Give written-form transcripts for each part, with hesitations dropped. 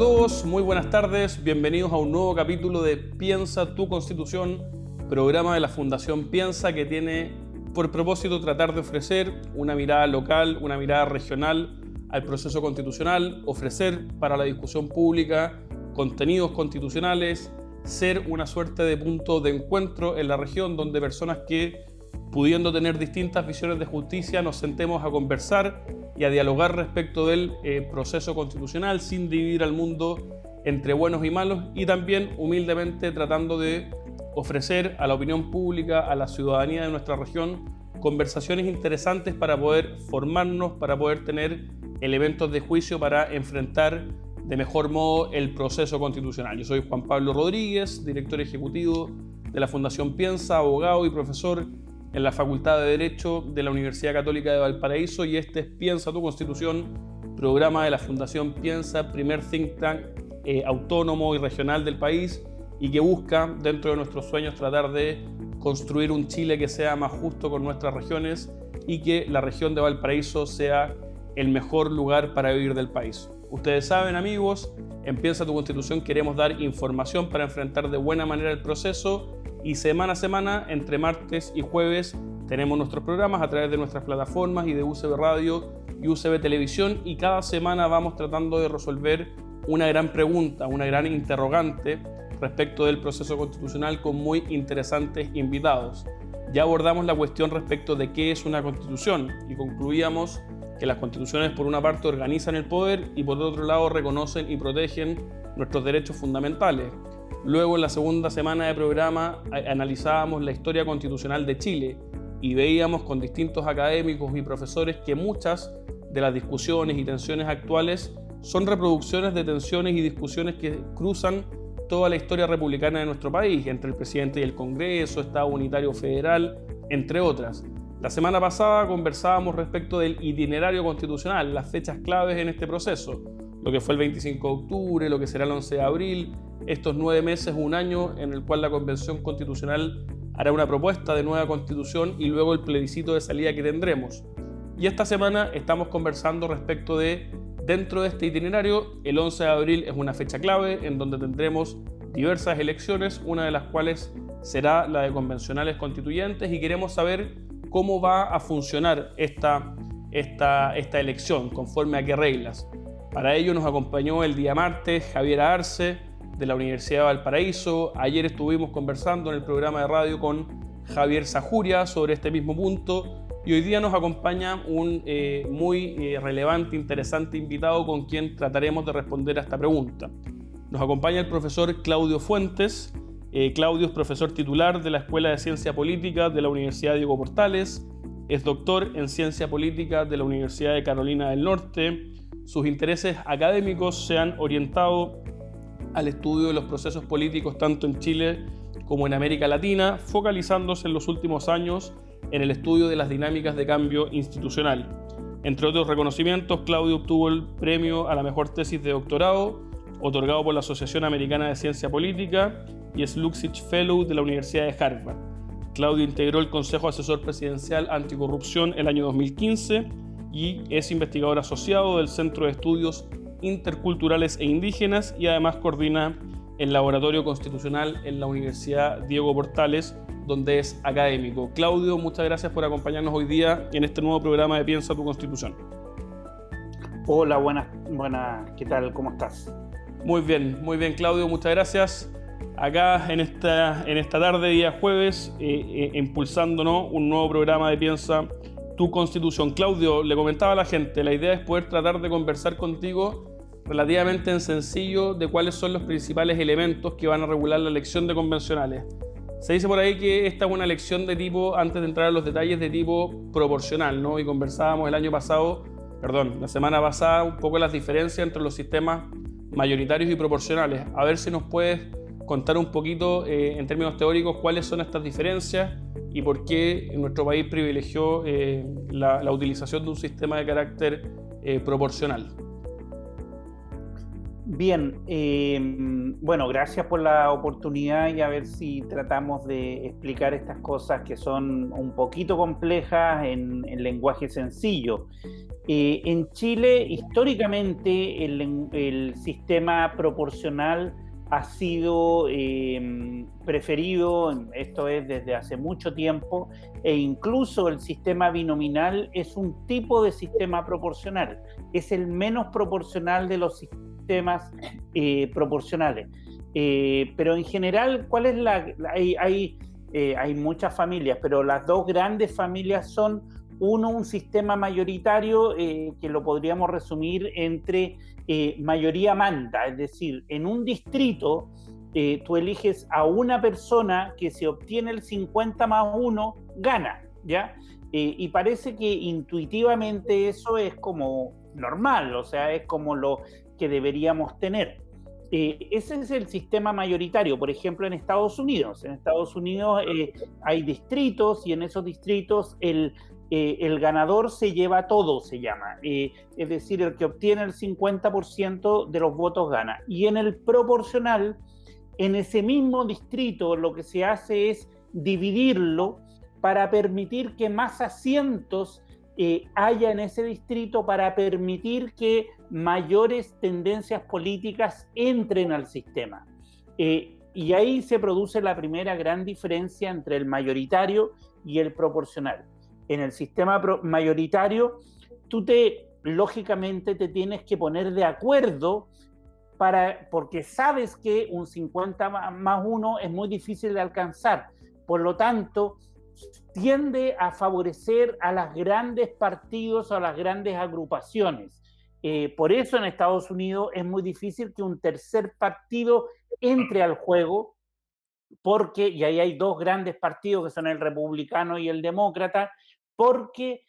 todos, muy buenas tardes, bienvenidos a un nuevo capítulo de Piensa tu Constitución, programa de la Fundación Piensa que tiene por propósito tratar de ofrecer una mirada local, una mirada regional al proceso constitucional, ofrecer para la discusión pública contenidos constitucionales, ser una suerte de punto de encuentro en la región donde personas que, pudiendo tener distintas visiones de justicia, nos sentemos a conversar y a dialogar respecto del proceso constitucional sin dividir al mundo entre buenos y malos, y también humildemente tratando de ofrecer a la opinión pública, a la ciudadanía de nuestra región, conversaciones interesantes para poder formarnos, para poder tener elementos de juicio para enfrentar de mejor modo el proceso constitucional. Yo soy Juan Pablo Rodríguez, director ejecutivo de la Fundación Piensa, abogado y profesor en la Facultad de Derecho de la Universidad Católica de Valparaíso, y este es Piensa tu Constitución, programa de la Fundación Piensa, primer think tank autónomo y regional del país, y que busca, dentro de nuestros sueños, tratar de construir un Chile que sea más justo con nuestras regiones y que la región de Valparaíso sea el mejor lugar para vivir del país. Ustedes saben, amigos, en Piensa tu Constitución queremos dar información para enfrentar de buena manera el proceso, y semana a semana, entre martes y jueves, tenemos nuestros programas a través de nuestras plataformas y de UCB Radio y UCB Televisión, y cada semana vamos tratando de resolver una gran pregunta, una gran interrogante respecto del proceso constitucional con muy interesantes invitados. Ya abordamos la cuestión respecto de qué es una constitución y concluíamos que las constituciones por una parte organizan el poder y por otro lado reconocen y protegen nuestros derechos fundamentales. Luego, en la segunda semana de programa, analizábamos la historia constitucional de Chile y veíamos con distintos académicos y profesores que muchas de las discusiones y tensiones actuales son reproducciones de tensiones y discusiones que cruzan toda la historia republicana de nuestro país, entre el presidente y el Congreso, Estado unitario federal, entre otras. La semana pasada conversábamos respecto del itinerario constitucional, las fechas claves en este proceso, lo que fue el 25 de octubre, lo que será el 11 de abril, estos 9 meses, un año en el cual la Convención Constitucional hará una propuesta de nueva constitución y luego el plebiscito de salida que tendremos. Y esta semana estamos conversando respecto de, dentro de este itinerario, el 11 de abril es una fecha clave en donde tendremos diversas elecciones, una de las cuales será la de convencionales constituyentes, y queremos saber cómo va a funcionar esta elección, conforme a qué reglas. Para ello nos acompañó el día martes Javier Arce, de la Universidad de Valparaíso. Ayer estuvimos conversando en el programa de radio con Javier Zajuria sobre este mismo punto, y hoy día nos acompaña un muy relevante, interesante invitado con quien trataremos de responder a esta pregunta. Nos acompaña el profesor Claudio Fuentes. Claudio es profesor titular de la Escuela de Ciencia Política de la Universidad Diego Portales, es doctor en Ciencia Política de la Universidad de Carolina del Norte. Sus intereses académicos se han orientado al estudio de los procesos políticos tanto en Chile como en América Latina, focalizándose en los últimos años en el estudio de las dinámicas de cambio institucional. Entre otros reconocimientos, Claudio obtuvo el premio a la mejor tesis de doctorado, otorgado por la Asociación Americana de Ciencia Política, y es Luxich Fellow de la Universidad de Harvard. Claudio integró el Consejo Asesor Presidencial Anticorrupción el año 2015 y es investigador asociado del Centro de Estudios Interculturales e Indígenas, y además coordina el Laboratorio Constitucional en la Universidad Diego Portales, donde es académico. Claudio, muchas gracias por acompañarnos hoy día en este nuevo programa de Piensa tu Constitución. Hola, buenas, ¿qué tal? ¿Cómo estás? Muy bien, Claudio, muchas gracias. Acá en esta tarde, día jueves, impulsándonos un nuevo programa de Piensa tu Constitución. Claudio, le comentaba a la gente, la idea es poder tratar de conversar contigo relativamente en sencillo de cuáles son los principales elementos que van a regular la elección de convencionales. Se dice por ahí que esta es una elección de tipo, antes de entrar a los detalles, de tipo proporcional, ¿no? Y conversábamos la semana pasada, un poco las diferencias entre los sistemas mayoritarios y proporcionales. A ver si nos puedes contar un poquito, en términos teóricos, cuáles son estas diferencias y por qué nuestro país privilegió la utilización de un sistema de carácter proporcional. Bien, bueno, gracias por la oportunidad, y a ver si tratamos de explicar estas cosas que son un poquito complejas en lenguaje sencillo. En Chile, históricamente, el sistema proporcional ha sido preferido, esto es desde hace mucho tiempo, e incluso el sistema binominal es un tipo de sistema proporcional, es el menos proporcional de los sistemas proporcionales. Pero en general, ¿cuál es hay muchas familias, pero las dos grandes familias son, uno, un sistema mayoritario que lo podríamos resumir entre mayoría manda, es decir, en un distrito tú eliges a una persona que si obtiene el 50+1 gana, ¿ya? Y parece que intuitivamente eso es como normal, o sea, es como lo que deberíamos tener. Ese es el sistema mayoritario, por ejemplo, en Estados Unidos. En Estados Unidos hay distritos y en esos distritos el ganador se lleva todo, se llama. Es decir, el que obtiene el 50% de los votos gana. Y en el proporcional, en ese mismo distrito, lo que se hace es dividirlo para permitir que más asientos haya en ese distrito, para permitir que mayores tendencias políticas entren al sistema. Y ahí se produce la primera gran diferencia entre el mayoritario y el proporcional. En el sistema mayoritario, lógicamente te tienes que poner de acuerdo porque sabes que un 50+1 es muy difícil de alcanzar. Por lo tanto, tiende a favorecer a los grandes partidos o a las grandes agrupaciones. Por eso en Estados Unidos es muy difícil que un tercer partido entre al juego, porque, y ahí hay dos grandes partidos que son el republicano y el demócrata, porque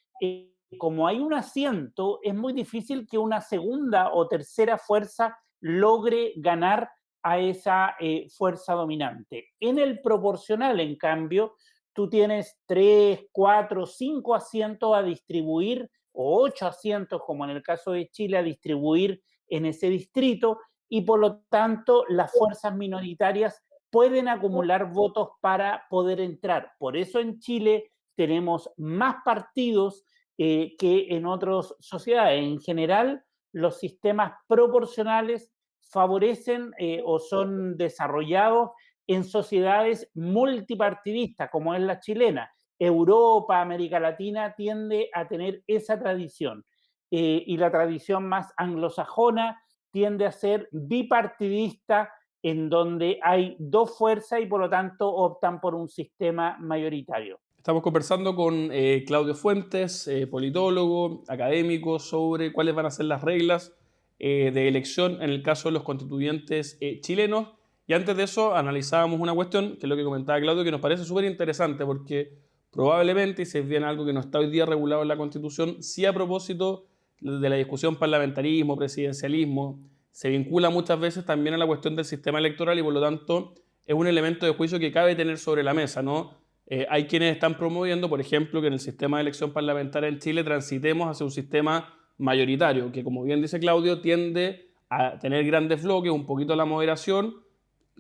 como hay un asiento, es muy difícil que una segunda o tercera fuerza logre ganar a esa fuerza dominante. En el proporcional, en cambio, tú tienes 3, 4, 5 asientos a distribuir, o 8 asientos, como en el caso de Chile, a distribuir en ese distrito, y por lo tanto las fuerzas minoritarias pueden acumular votos para poder entrar. Por eso en Chile tenemos más partidos que en otras sociedades. En general, los sistemas proporcionales favorecen o son desarrollados en sociedades multipartidistas, como es la chilena. Europa, América Latina tiende a tener esa tradición. Y la tradición más anglosajona tiende a ser bipartidista, en donde hay dos fuerzas y por lo tanto optan por un sistema mayoritario. Estamos conversando con Claudio Fuentes, politólogo, académico, sobre cuáles van a ser las reglas de elección en el caso de los constituyentes chilenos. Y antes de eso analizábamos una cuestión, que es lo que comentaba Claudio, que nos parece súper interesante porque probablemente, y si es bien algo que no está hoy día regulado en la Constitución, sí a propósito de la discusión parlamentarismo, presidencialismo, se vincula muchas veces también a la cuestión del sistema electoral y por lo tanto es un elemento de juicio que cabe tener sobre la mesa, ¿no? Hay quienes están promoviendo, por ejemplo, que en el sistema de elección parlamentaria en Chile transitemos hacia un sistema mayoritario, que como bien dice Claudio, tiende a tener grandes bloques, un poquito la moderación.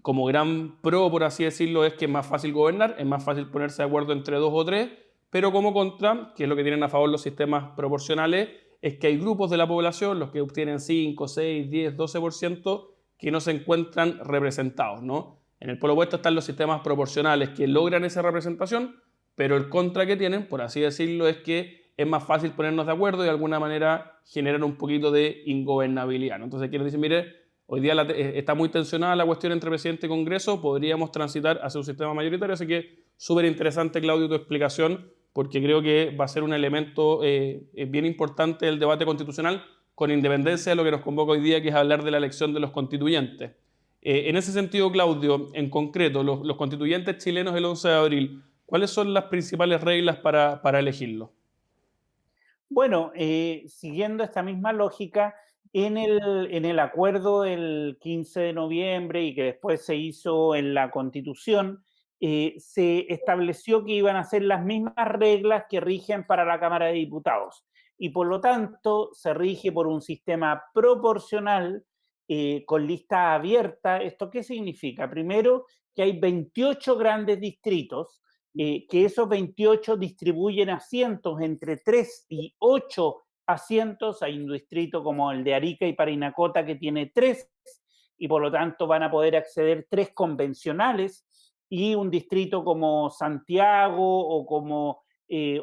Como gran pro, por así decirlo, es que es más fácil gobernar, es más fácil ponerse de acuerdo entre dos o tres, pero como contra, que es lo que tienen a favor los sistemas proporcionales, es que hay grupos de la población, los que obtienen 5, 6, 10, 12%, que no se encuentran representados, ¿no? En el polo opuesto están los sistemas proporcionales que logran esa representación, pero el contra que tienen, por así decirlo, es que es más fácil ponernos de acuerdo y de alguna manera generar un poquito de ingobernabilidad, ¿no? Entonces quienes dicen, mire, hoy día está muy tensionada la cuestión entre presidente y Congreso, podríamos transitar hacia un sistema mayoritario, así que súper interesante, Claudio, tu explicación, porque creo que va a ser un elemento bien importante del debate constitucional, con independencia de lo que nos convoca hoy día, que es hablar de la elección de los constituyentes. En ese sentido, Claudio, en concreto, los constituyentes chilenos el 11 de abril, ¿cuáles son las principales reglas para elegirlos? Bueno, siguiendo esta misma lógica, en el acuerdo del 15 de noviembre y que después se hizo en la Constitución, se estableció que iban a ser las mismas reglas que rigen para la Cámara de Diputados. Y por lo tanto, se rige por un sistema proporcional con lista abierta. ¿Esto qué significa? Primero, que hay 28 grandes distritos, que esos 28 distribuyen asientos entre 3 y 8 asientos, hay un distrito como el de Arica y Parinacota que tiene 3, y por lo tanto van a poder acceder 3 convencionales, y un distrito como Santiago o como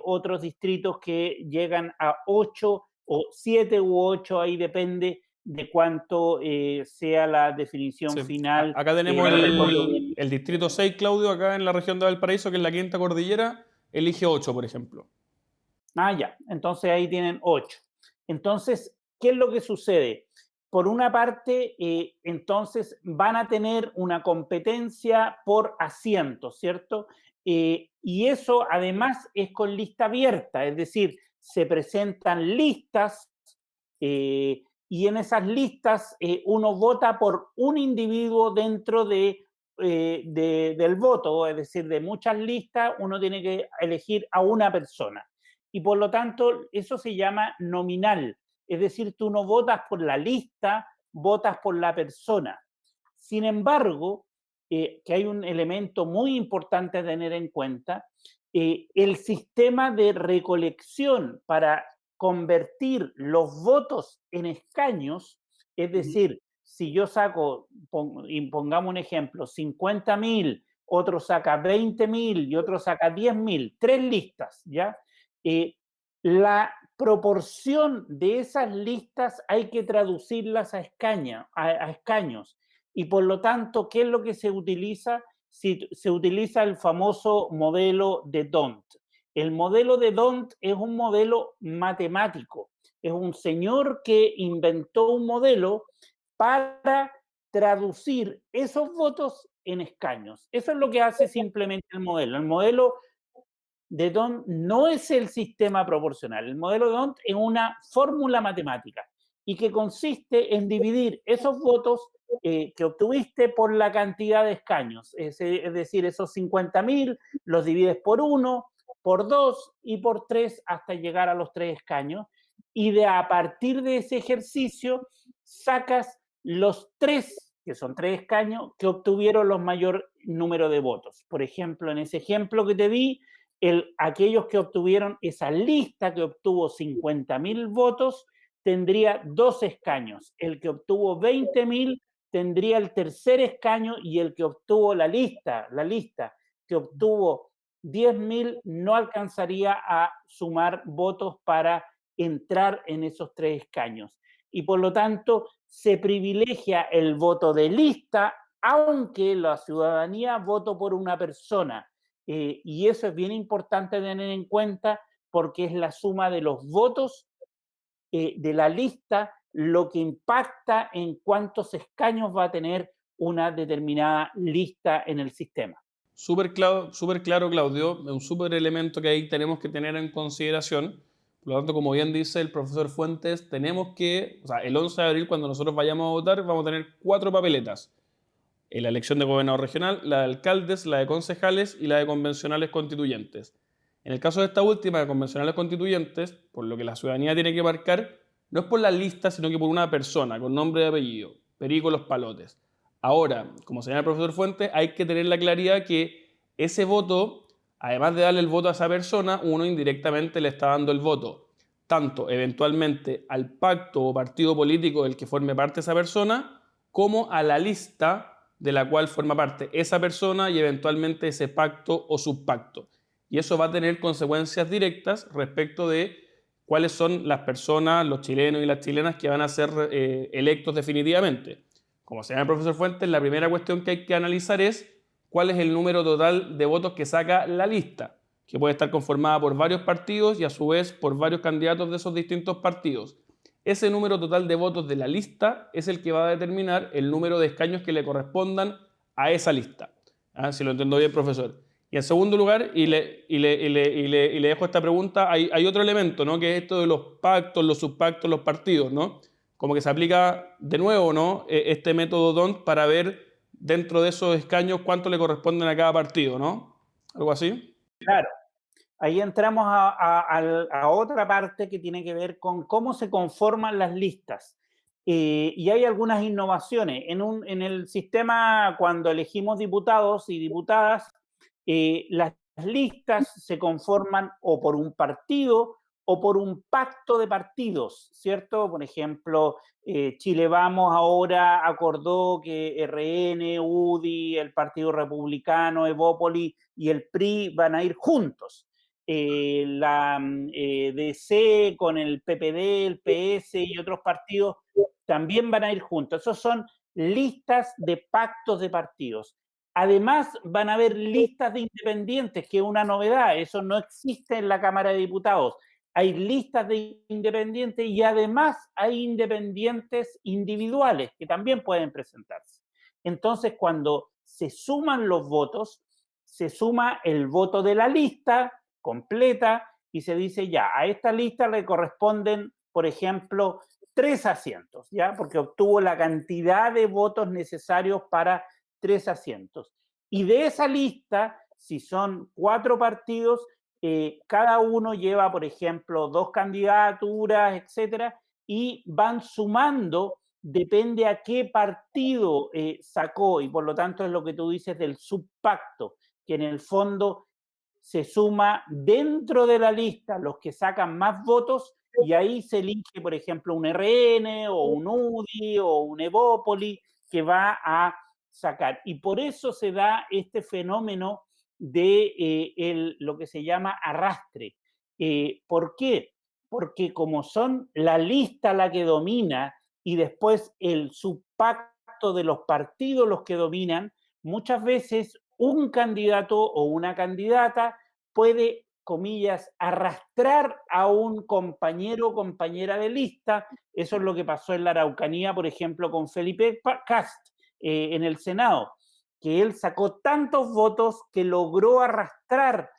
otros distritos que llegan a 8 o 7 u 8, ahí depende de cuánto sea la definición Sí. final. Acá tenemos No recuerdo bien. el distrito 6, Claudio, acá en la región de Valparaíso, que es la quinta cordillera, elige 8, por ejemplo. Ah, ya. Entonces ahí tienen 8. Entonces, ¿qué es lo que sucede? Por una parte, entonces van a tener una competencia por asientos, ¿cierto? Y eso además es con lista abierta, es decir, se presentan listas y en esas listas uno vota por un individuo dentro del voto, es decir, de muchas listas uno tiene que elegir a una persona. Y por lo tanto, eso se llama nominal. Es decir, tú no votas por la lista, votas por la persona. Sin embargo, que hay un elemento muy importante a tener en cuenta, el sistema de recolección para convertir los votos en escaños, es decir, si yo saco, pongamos un ejemplo, 50.000, otro saca 20.000 y otro saca 10.000, 3 listas, ¿ya? La proporción de esas listas hay que traducirlas a escaños. Y por lo tanto, ¿qué es lo que se utiliza? Se utiliza el famoso modelo de D'Hondt. El modelo de D'Hondt es un modelo matemático. Es un señor que inventó un modelo para traducir esos votos en escaños. Eso es lo que hace simplemente el modelo. El modelo de D'Hondt no es el sistema proporcional. El modelo de D'Hondt es una fórmula matemática y que consiste en dividir esos votos que obtuviste por la cantidad de escaños. Es decir, esos 50.000 los divides por 1, por 2 y por 3 hasta llegar a los 3 escaños. Y a partir de ese ejercicio sacas los 3, que son 3 escaños, que obtuvieron los mayor número de votos. Por ejemplo, en ese ejemplo que te di, aquellos que obtuvieron esa lista que obtuvo 50.000 votos tendría 2 escaños. El que obtuvo 20.000 tendría el tercer escaño y el que obtuvo la lista que obtuvo 10.000 no alcanzaría a sumar votos para entrar en esos 3 escaños. Y por lo tanto se privilegia el voto de lista, aunque la ciudadanía votó por una persona. Y eso es bien importante tener en cuenta porque es la suma de los votos de la lista lo que impacta en cuántos escaños va a tener una determinada lista en el sistema. Súper claro, Claudio, un súper elemento que ahí tenemos que tener en consideración. Por lo tanto, como bien dice el profesor Fuentes, tenemos que, o sea, el 11 de abril, cuando nosotros vayamos a votar, vamos a tener 4 papeletas. En la elección de gobernador regional, la de alcaldes, la de concejales y la de convencionales constituyentes. En el caso de esta última, de convencionales constituyentes, por lo que la ciudadanía tiene que marcar, no es por la lista, sino que por una persona, con nombre y apellido, Perico Los Palotes. Ahora, como señala el profesor Fuentes, hay que tener la claridad que ese voto, además de darle el voto a esa persona, uno indirectamente le está dando el voto, tanto eventualmente al pacto o partido político del que forme parte esa persona, como a la lista de la cual forma parte esa persona y eventualmente ese pacto o subpacto. Y eso va a tener consecuencias directas respecto de cuáles son las personas, los chilenos y las chilenas que van a ser electos definitivamente. Como señala el profesor Fuentes, la primera cuestión que hay que analizar es cuál es el número total de votos que saca la lista, que puede estar conformada por varios partidos y a su vez por varios candidatos de esos distintos partidos. Ese número total de votos de la lista es el que va a determinar el número de escaños que le correspondan a esa lista. ¿Ah? Si lo entiendo bien, profesor. Y en segundo lugar, y le dejo esta pregunta, hay otro elemento, ¿no? Que es esto de los pactos, los subpactos, los partidos, ¿no? Como que se aplica de nuevo, ¿no? Este método D'Hondt para ver dentro de esos escaños cuánto le corresponden a cada partido, ¿no? ¿Algo así? Claro. Ahí entramos a otra parte que tiene que ver con cómo se conforman las listas. Y hay algunas innovaciones. En el sistema, cuando elegimos diputados y diputadas, las listas se conforman o por un partido o por un pacto de partidos, ¿cierto? Por ejemplo, Chile Vamos ahora acordó que RN, UDI, el Partido Republicano, Evópoli y el PRI van a ir juntos. La DC con el PPD, el PS y otros partidos también van a ir juntos. Esos son listas de pactos de partidos. Además, van a haber listas de independientes, que es una novedad, eso no existe en la Cámara de Diputados. Hay listas de independientes y además hay independientes individuales que también pueden presentarse. Entonces, cuando se suman los votos, se suma el voto de la lista completa y se dice ya, a esta lista le corresponden, por ejemplo, 3 asientos, ¿ya? Porque obtuvo la cantidad de votos necesarios para 3 asientos. Y de esa lista, si son 4 partidos, cada uno lleva, por ejemplo, 2 candidaturas, etcétera, y van sumando, depende a qué partido sacó, y por lo tanto es lo que tú dices del subpacto, que en el fondo se suma dentro de la lista los que sacan más votos y ahí se elige, por ejemplo, un RN o un UDI o un Evópoli que va a sacar. Y por eso se da este fenómeno de lo que se llama arrastre. ¿Por qué? Porque como son la lista la que domina y después el subpacto de los partidos los que dominan, muchas veces un candidato o una candidata puede, comillas, arrastrar a un compañero o compañera de lista. Eso es lo que pasó en la Araucanía, por ejemplo, con Felipe Kast en el Senado, que él sacó tantos votos que logró arrastrar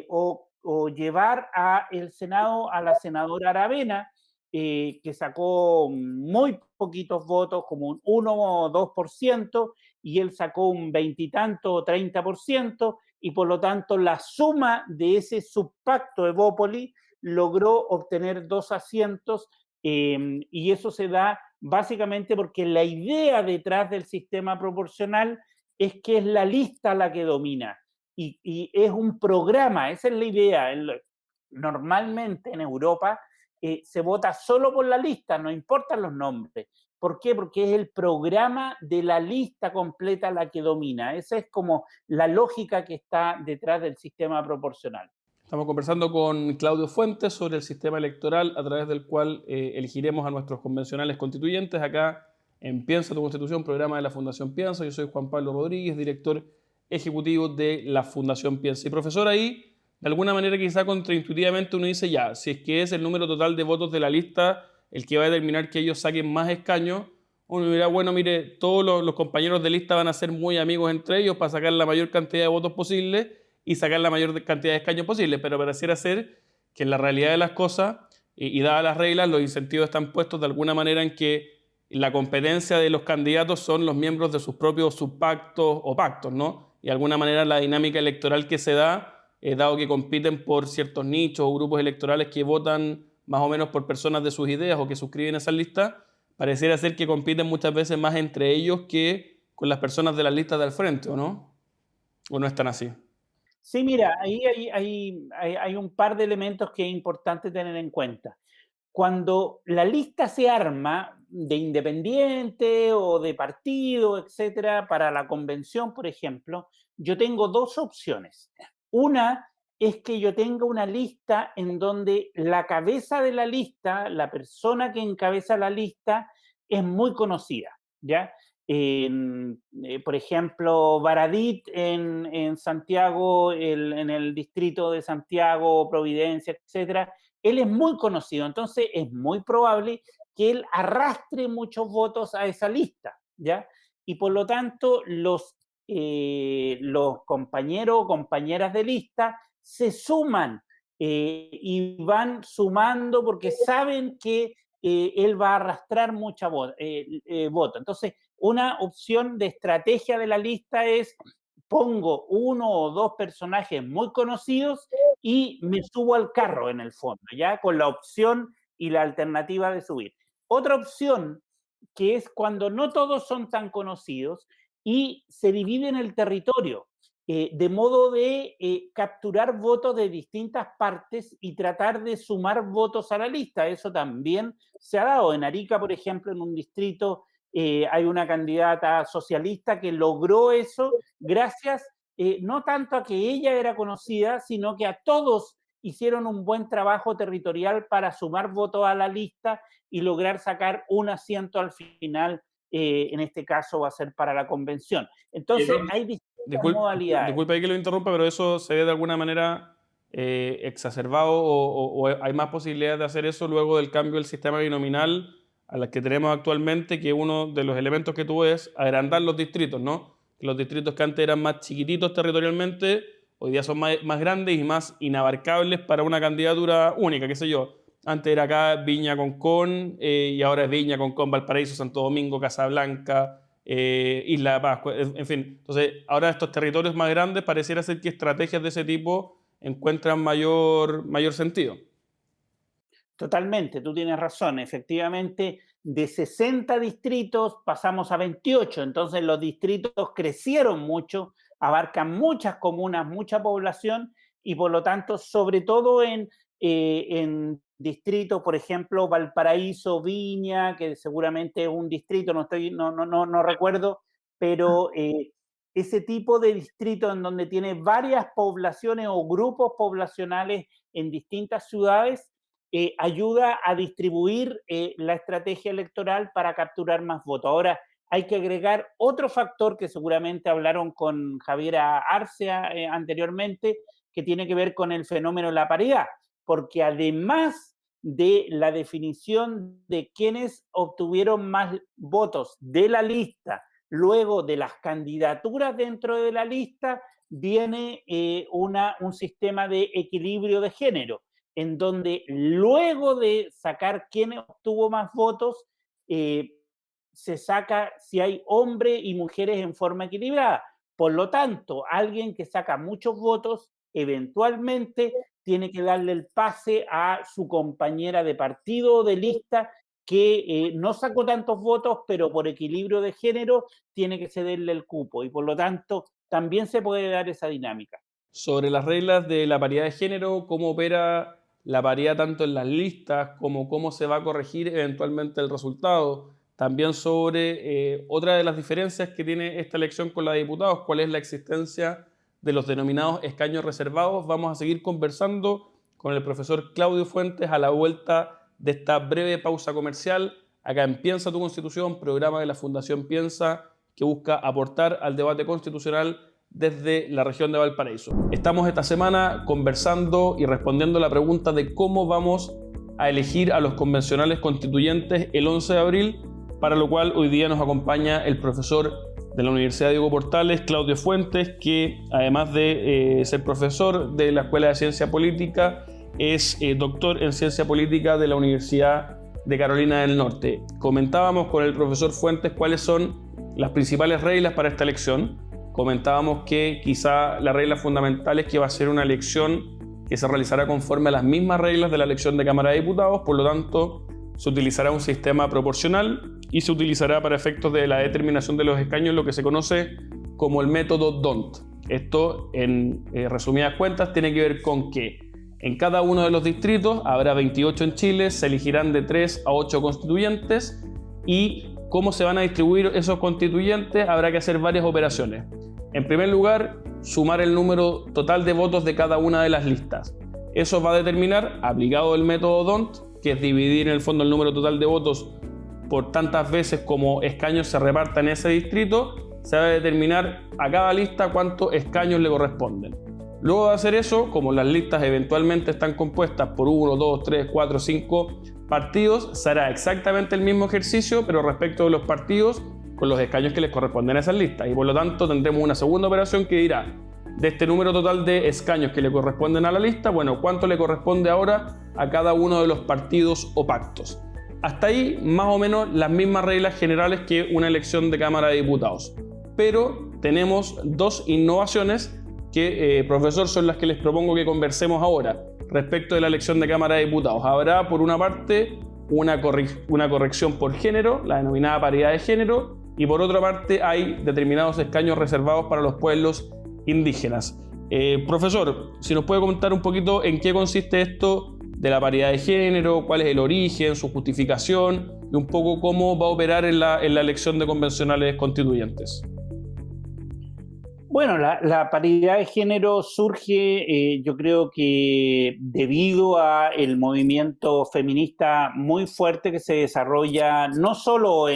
o llevar a el Senado a la senadora Aravena, que sacó muy poquitos votos, como un 1 o 2%, y él sacó un 20 y tanto o 30%, y por lo tanto la suma de ese subpacto Evópoli logró obtener 2 asientos, y eso se da básicamente porque la idea detrás del sistema proporcional es que es la lista la que domina, y es un programa, esa es la idea. Normalmente en Europa se vota solo por la lista, no importan los nombres. ¿Por qué? Porque es el programa de la lista completa la que domina. Esa es como la lógica que está detrás del sistema proporcional. Estamos conversando con Claudio Fuentes sobre el sistema electoral a través del cual elegiremos a nuestros convencionales constituyentes acá en Piensa tu Constitución, programa de la Fundación Piensa. Yo soy Juan Pablo Rodríguez, director ejecutivo de la Fundación Piensa. Y profesor, ahí, de alguna manera quizá contraintuitivamente uno dice ya, si es que es el número total de votos de la lista el que va a determinar que ellos saquen más escaños, uno dirá, bueno, mire, todos los compañeros de lista van a ser muy amigos entre ellos para sacar la mayor cantidad de votos posible y sacar la mayor cantidad de escaños posible, pero pareciera ser que en la realidad de las cosas y dadas las reglas, los incentivos están puestos de alguna manera en que la competencia de los candidatos son los miembros de sus propios subpactos o pactos, ¿no? Y de alguna manera la dinámica electoral que se da, dado que compiten por ciertos nichos o grupos electorales que votan más o menos por personas de sus ideas o que suscriben esas listas, pareciera ser que compiten muchas veces más entre ellos que con las personas de las listas del frente, ¿o no? ¿O no es tan así? Sí, mira, ahí hay un par de elementos que es importante tener en cuenta. Cuando la lista se arma de independiente o de partido, etcétera, para la convención, por ejemplo, yo tengo 2 opciones. Una es que yo tenga una lista en donde la cabeza de la lista, la persona que encabeza la lista, es muy conocida, ¿ya? Por ejemplo, Baradit en Santiago, en el distrito de Santiago, Providencia, etcétera, él es muy conocido, entonces es muy probable que él arrastre muchos votos a esa lista, ¿ya? Y por lo tanto, los compañeros o compañeras de lista se suman y van sumando porque saben que él va a arrastrar mucha voto. Entonces, una opción de estrategia de la lista es pongo 1 o 2 personajes muy conocidos y me subo al carro en el fondo, ya con la opción y la alternativa de subir. Otra opción que es cuando no todos son tan conocidos y se divide en el territorio. de modo de capturar votos de distintas partes y tratar de sumar votos a la lista. Eso también se ha dado. En Arica, por ejemplo, en un distrito hay una candidata socialista que logró eso gracias no tanto a que ella era conocida, sino que a todos hicieron un buen trabajo territorial para sumar votos a la lista y lograr sacar un asiento al final, en este caso va a ser para la convención. Entonces, hay distintas modalidades. Disculpe que lo interrumpa, pero eso se ve de alguna manera exacerbado o hay más posibilidades de hacer eso luego del cambio del sistema binominal a la que tenemos actualmente, que uno de los elementos que tuvo es agrandar los distritos, ¿no? Los distritos que antes eran más chiquititos territorialmente, hoy día son más grandes y más inabarcables para una candidatura única, qué sé yo. Antes era acá Viña Concón y ahora es Viña Concón, Valparaíso, Santo Domingo, Casablanca, Isla de Pascua, en fin. Entonces, ahora estos territorios más grandes pareciera ser que estrategias de ese tipo encuentran mayor sentido. Totalmente, tú tienes razón. Efectivamente, de 60 distritos pasamos a 28, entonces los distritos crecieron mucho, abarcan muchas comunas, mucha población y por lo tanto, sobre todo en distritos, por ejemplo, Valparaíso, Viña, que seguramente es un distrito, no recuerdo, pero ese tipo de distrito en donde tiene varias poblaciones o grupos poblacionales en distintas ciudades, ayuda a distribuir la estrategia electoral para capturar más votos. Ahora, hay que agregar otro factor que seguramente hablaron con Javier Arce anteriormente, que tiene que ver con el fenómeno de la paridad, porque además de la definición de quienes obtuvieron más votos de la lista, luego de las candidaturas dentro de la lista, viene un sistema de equilibrio de género, en donde luego de sacar quién obtuvo más votos, se saca si hay hombres y mujeres en forma equilibrada. Por lo tanto, alguien que saca muchos votos, eventualmente tiene que darle el pase a su compañera de partido o de lista que no sacó tantos votos, pero por equilibrio de género tiene que cederle el cupo. Y por lo tanto, también se puede dar esa dinámica. Sobre las reglas de la paridad de género, ¿cómo opera la paridad tanto en las listas como cómo se va a corregir eventualmente el resultado? También sobre otra de las diferencias que tiene esta elección con la de diputados, cuál es la existencia de los denominados escaños reservados. Vamos a seguir conversando con el profesor Claudio Fuentes a la vuelta de esta breve pausa comercial, acá en Piensa tu Constitución, programa de la Fundación Piensa que busca aportar al debate constitucional desde la región de Valparaíso. Estamos esta semana conversando y respondiendo la pregunta de cómo vamos a elegir a los convencionales constituyentes el 11 de abril, para lo cual hoy día nos acompaña el profesor de la Universidad Diego Portales, Claudio Fuentes, que además de ser profesor de la Escuela de Ciencia Política, es doctor en Ciencia Política de la Universidad de Carolina del Norte. Comentábamos con el profesor Fuentes cuáles son las principales reglas para esta elección. Comentábamos que quizá la regla fundamental es que va a ser una elección que se realizará conforme a las mismas reglas de la elección de Cámara de Diputados, por lo tanto se utilizará un sistema proporcional y se utilizará para efectos de la determinación de los escaños lo que se conoce como el método D'Hondt. Esto, en resumidas cuentas, tiene que ver con que en cada uno de los distritos, habrá 28 en Chile, se elegirán de 3 a 8 constituyentes y cómo se van a distribuir esos constituyentes habrá que hacer varias operaciones. En primer lugar, sumar el número total de votos de cada una de las listas. Eso va a determinar, aplicado el método D'Hondt, que es dividir en el fondo el número total de votos por tantas veces como escaños se repartan en ese distrito, se va a determinar a cada lista cuántos escaños le corresponden. Luego de hacer eso, como las listas eventualmente están compuestas por 1, 2, 3, 4, 5 partidos, se hará exactamente el mismo ejercicio, pero respecto de los partidos, con los escaños que les corresponden a esas listas. Y por lo tanto tendremos una segunda operación que dirá, de este número total de escaños que le corresponden a la lista, bueno, ¿cuánto le corresponde ahora a cada uno de los partidos o pactos? Hasta ahí, más o menos, las mismas reglas generales que una elección de Cámara de Diputados. Pero tenemos dos innovaciones que, profesor, son las que les propongo que conversemos ahora respecto de la elección de Cámara de Diputados. Habrá, por una parte, una corrección por género, la denominada paridad de género, y por otra parte hay determinados escaños reservados para los pueblos indígenas. Profesor, si nos puede comentar un poquito en qué consiste esto de la paridad de género, cuál es el origen, su justificación y un poco cómo va a operar en la elección de convencionales constituyentes. Bueno, la paridad de género surge, yo creo que debido a el movimiento feminista muy fuerte que se desarrolla, no solo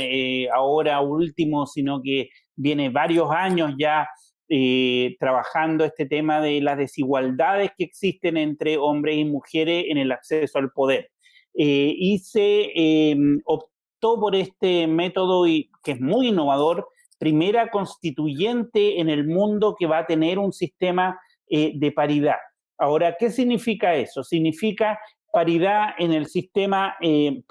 ahora último, sino que viene varios años ya trabajando este tema de las desigualdades que existen entre hombres y mujeres en el acceso al poder. Y se optó por este método que es muy innovador, primera constituyente en el mundo que va a tener un sistema de paridad. Ahora, ¿qué significa eso? Significa paridad en el sistema, de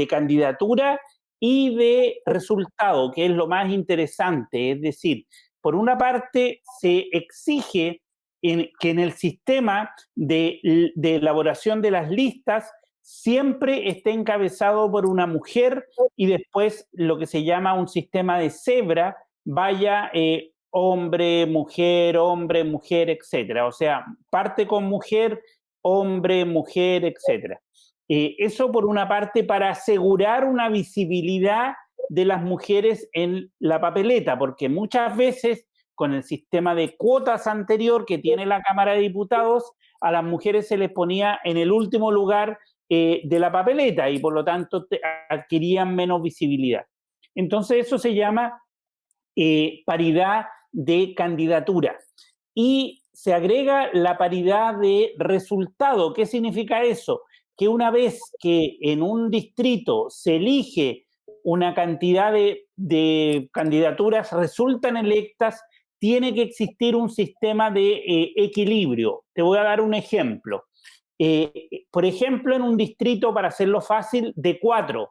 candidatura y de resultado, que es lo más interesante. Es decir, por una parte se exige que en el sistema de elaboración de las listas siempre esté encabezado por una mujer y después lo que se llama un sistema de cebra, vaya hombre, mujer, etc. O sea, parte con mujer, hombre, mujer, etc. Eso por una parte para asegurar una visibilidad de las mujeres en la papeleta, porque muchas veces con el sistema de cuotas anterior que tiene la Cámara de Diputados, a las mujeres se les ponía en el último lugar de la papeleta y por lo tanto adquirían menos visibilidad. Entonces eso se llama paridad de candidatura. Y se agrega la paridad de resultado. ¿Qué significa eso? Que una vez que en un distrito se elige una cantidad de candidaturas resultan electas, tiene que existir un sistema de equilibrio. Te voy a dar un ejemplo. Por ejemplo, en un distrito, para hacerlo fácil, de 4,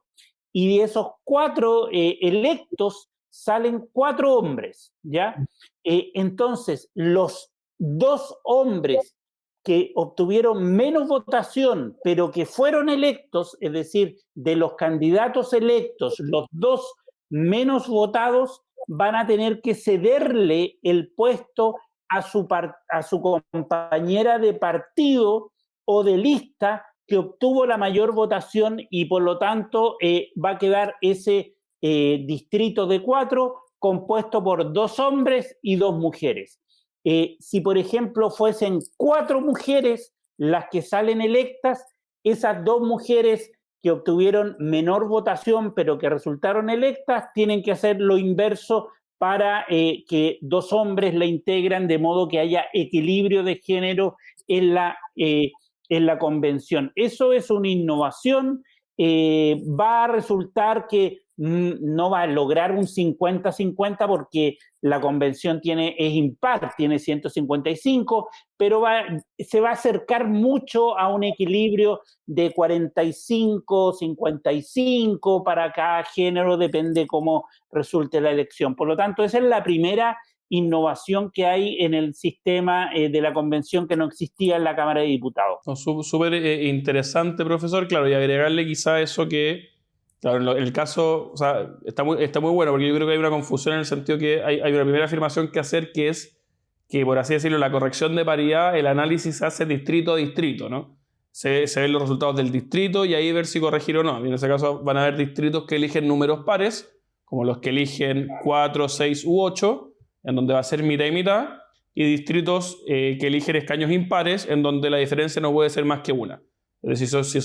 y de esos 4 electos salen 4 hombres, ¿ya? Entonces, los 2 hombres que obtuvieron menos votación, pero que fueron electos, es decir, de los candidatos electos, los 2 menos votados van a tener que cederle el puesto a su compañera de partido o de lista que obtuvo la mayor votación y por lo tanto va a quedar ese distrito de 4 compuesto por 2 hombres y 2 mujeres. Si por ejemplo fuesen 4 mujeres las que salen electas, esas 2 mujeres que obtuvieron menor votación pero que resultaron electas tienen que hacer lo inverso para que 2 hombres la integran de modo que haya equilibrio de género en la convención. Eso es una innovación, va a resultar que no va a lograr un 50-50 porque la convención es impar, tiene 155, pero se va a acercar mucho a un equilibrio de 45-55 para cada género, depende cómo resulte la elección. Por lo tanto, esa es la primera innovación que hay en el sistema de la convención que no existía en la Cámara de Diputados. Súper interesante, profesor. Claro, y agregarle quizá eso que, claro, en el caso, o sea, está muy bueno porque yo creo que hay una confusión en el sentido que hay una primera afirmación que hacer que es que, por así decirlo, la corrección de paridad, el análisis se hace distrito a distrito, ¿no? Se ven los resultados del distrito y ahí ver si corregir o no. Y en ese caso van a haber distritos que eligen números pares, como los que eligen 4, 6 u 8, en donde va a ser mitad y mitad, y distritos que eligen escaños impares, en donde la diferencia no puede ser más que una. Es decir, si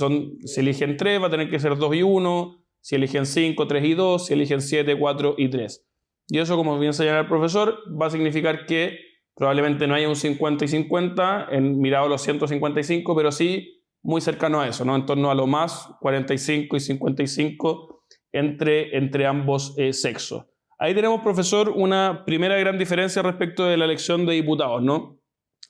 eligen 3, va a tener que ser 2 y 1, si eligen 5, 3 y 2, si eligen 7, 4 y 3. Y eso, como bien señala el profesor, va a significar que probablemente no haya un 50 y 50 mirado a los 155, pero sí muy cercano a eso, ¿no? En torno a lo más 45 y 55 entre ambos sexos. Ahí tenemos, profesor, una primera gran diferencia respecto de la elección de diputados, ¿no?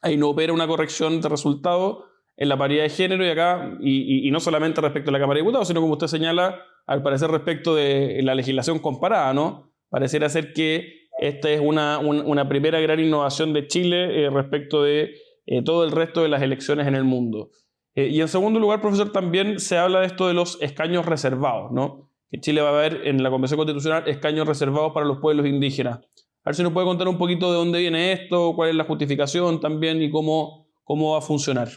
Ahí no opera una corrección de resultados en la paridad de género y acá, y no solamente respecto a la Cámara de Diputados, sino como usted señala, al parecer respecto de la legislación comparada, ¿no? Pareciera ser que esta es una primera gran innovación de Chile respecto de todo el resto de las elecciones en el mundo. Y en segundo lugar, profesor, también se habla de esto de los escaños reservados, ¿no? Que Chile va a haber en la Convención Constitucional escaños reservados para los pueblos indígenas. A ver si nos puede contar un poquito de dónde viene esto, cuál es la justificación también y cómo va a funcionar.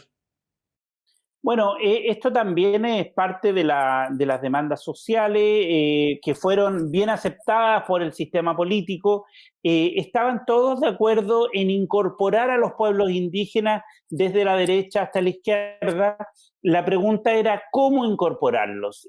Bueno, esto también es parte de las demandas sociales que fueron bien aceptadas por el sistema político. Estaban todos de acuerdo en incorporar a los pueblos indígenas desde la derecha hasta la izquierda. La pregunta era cómo incorporarlos.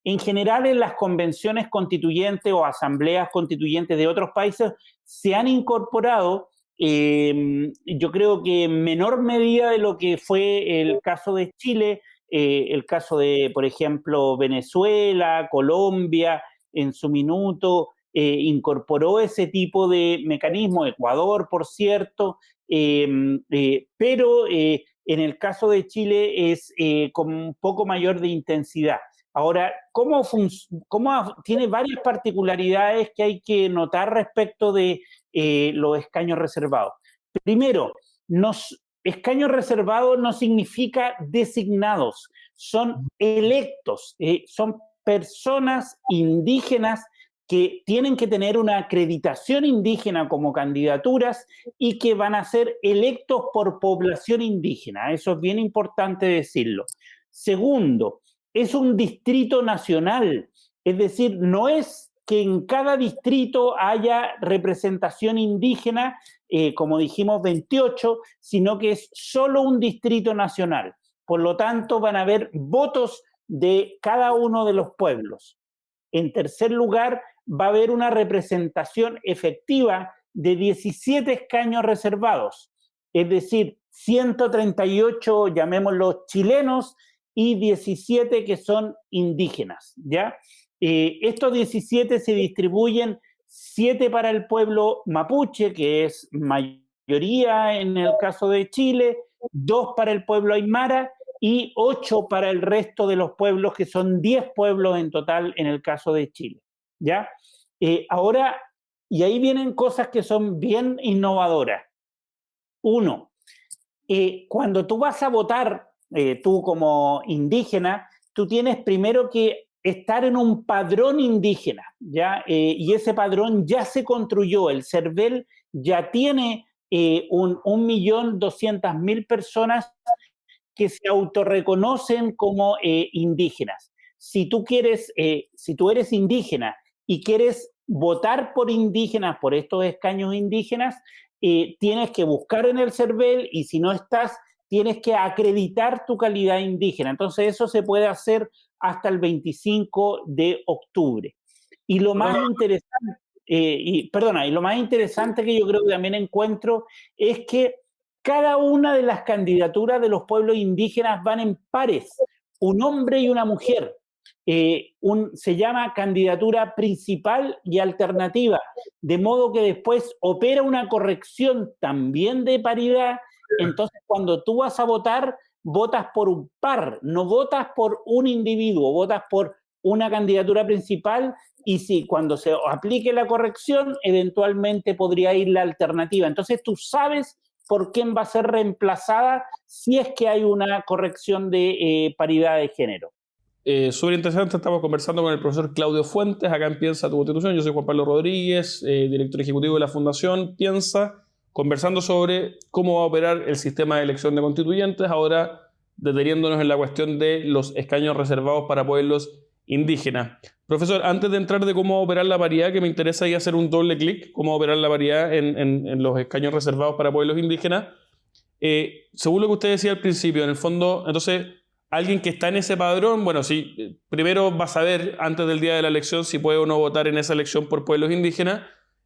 En general, en las convenciones constituyentes o asambleas constituyentes de otros países se han incorporado. Yo creo que en menor medida de lo que fue el caso de Chile, el caso de, por ejemplo, Venezuela, Colombia, en su minuto, incorporó ese tipo de mecanismo, Ecuador, por cierto, pero en el caso de Chile es con un poco mayor de intensidad. Ahora, tiene varias particularidades que hay que notar respecto de los escaños reservados. Primero, escaños reservados no significa designados, son electos, son personas indígenas que tienen que tener una acreditación indígena como candidaturas y que van a ser electos por población indígena. Eso es bien importante decirlo. Segundo, es un distrito nacional, es decir, no es que en cada distrito haya representación indígena, como dijimos 28, sino que es solo un distrito nacional. Por lo tanto, van a haber votos de cada uno de los pueblos. En tercer lugar, va a haber una representación efectiva de 17 escaños reservados, es decir, 138, llamémoslos chilenos, y 17 que son indígenas, ¿ya? Estos 17 se distribuyen 7 para el pueblo mapuche, que es mayoría en el caso de Chile, 2 para el pueblo aymara y 8 para el resto de los pueblos, que son 10 pueblos en total en el caso de Chile, ¿ya? Ahora, y ahí vienen cosas que son bien innovadoras. Uno, cuando tú vas a votar, tú como indígena, tú tienes primero que estar en un padrón indígena, ¿ya? Y ese padrón ya se construyó, el CERVEL ya tiene 1.200.000 personas que se autorreconocen como indígenas. Si tú eres indígena y quieres votar por indígenas, por estos escaños indígenas, tienes que buscar en el CERVEL y si no estás, tienes que acreditar tu calidad indígena. Entonces eso se puede hacer hasta el 25 de octubre. Y lo más interesante, y lo más interesante que yo creo que también encuentro es que cada una de las candidaturas de los pueblos indígenas van en pares, un hombre y una mujer. Se llama candidatura principal y alternativa, de modo que después opera una corrección también de paridad. Entonces, cuando tú vas a votar, votas por un par, no votas por un individuo, votas por una candidatura principal y si cuando se aplique la corrección, eventualmente podría ir la alternativa. Entonces, tú sabes por quién va a ser reemplazada si es que hay una corrección de paridad de género. Súper interesante, estamos conversando con el profesor Claudio Fuentes, acá en Piensa tu Constitución. Yo soy Juan Pablo Rodríguez, director ejecutivo de la Fundación Piensa, conversando sobre cómo va a operar el sistema de elección de constituyentes, ahora deteniéndonos en la cuestión de los escaños reservados para pueblos indígenas. Profesor, antes de entrar de cómo va a operar la paridad, que me interesa ahí hacer un doble clic, cómo va a operar la paridad en los escaños reservados para pueblos indígenas, según lo que usted decía al principio, en el fondo, entonces, alguien que está en ese padrón, bueno, sí, primero va a saber antes del día de la elección si puede o no votar en esa elección por pueblos indígenas.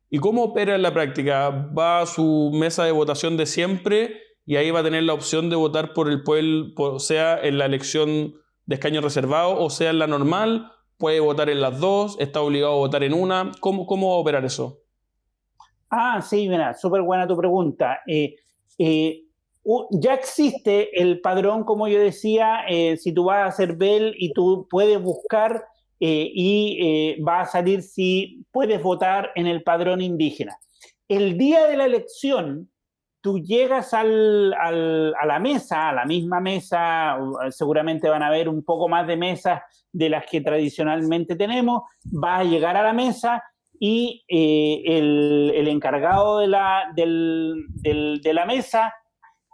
¿Y cómo opera en la práctica? ¿Va a su mesa de votación de siempre y ahí va a tener la opción de votar por el pueblo, sea en la elección de escaño reservado o sea en la normal? ¿Puede votar en las dos? ¿Está obligado a votar en una? ¿Cómo va a operar eso? Sí, mira, súper buena tu pregunta. Ya existe el padrón, como yo decía, si tú vas a CERVEL y tú puedes buscar va a salir si puedes votar en el padrón indígena. El día de la elección, tú llegas a la mesa, a la misma mesa, seguramente van a haber un poco más de mesas de las que tradicionalmente tenemos, vas a llegar a la mesa y el encargado de la mesa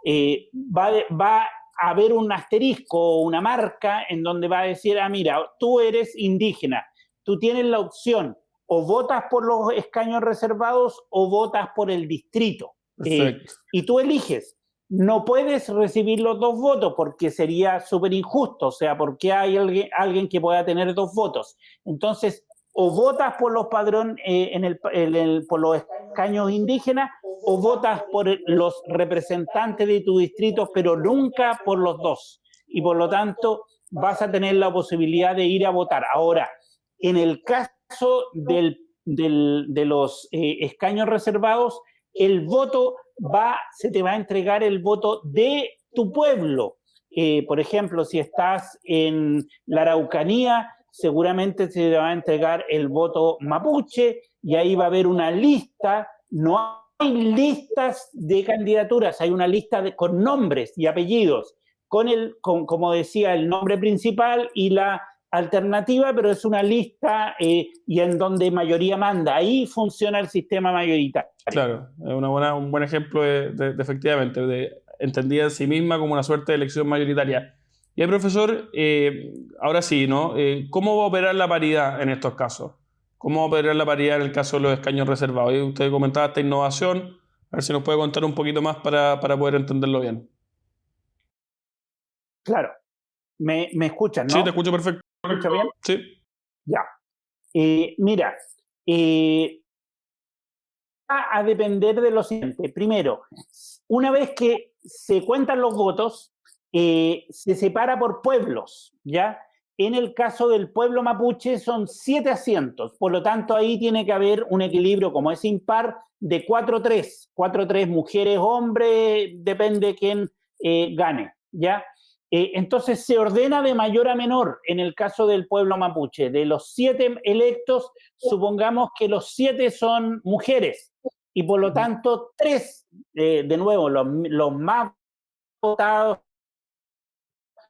va a haber un asterisco o una marca en donde va a decir, mira, tú eres indígena, tú tienes la opción, o votas por los escaños reservados o votas por el distrito. Y tú eliges. No puedes recibir los dos votos porque sería súper injusto, o sea, porque hay alguien que pueda tener dos votos. Entonces, o votas por los por los escaños indígenas o votas por los representantes de tu distrito, pero nunca por los dos. Y por lo tanto, vas a tener la posibilidad de ir a votar. Ahora, en el caso de los escaños reservados, el voto se te va a entregar el voto de tu pueblo. Por ejemplo, si estás en la Araucanía, seguramente se te va a entregar el voto mapuche y ahí va a haber una lista. No hay listas de candidaturas, hay una lista con nombres y apellidos, como decía, el nombre principal y la alternativa, pero es una lista y en donde mayoría manda. Ahí funciona el sistema mayoritario. Claro, es un buen ejemplo efectivamente, entendida en sí misma como una suerte de elección mayoritaria. Y el profesor, ahora sí, ¿no? ¿Cómo va a operar la paridad en estos casos? ¿Cómo va a operar la paridad en el caso de los escaños reservados? Y usted comentaba esta innovación, a ver si nos puede contar un poquito más para poder entenderlo bien. Claro, me escuchan, ¿no? Sí, te escucho perfecto. ¿Me escucha bien? Sí. Ya. Mira, va a depender de lo siguiente. Primero, una vez que se cuentan los votos, se separa por pueblos, ¿ya? En el caso del pueblo mapuche son 7 asientos, por lo tanto ahí tiene que haber un equilibrio, como es impar, de 4-3. 4-3 mujeres, hombres, depende quién gane, ¿ya? Entonces se ordena de mayor a menor en el caso del pueblo mapuche. De los 7 electos, supongamos que los 7 son mujeres y por lo tanto 3, de nuevo, los más votados,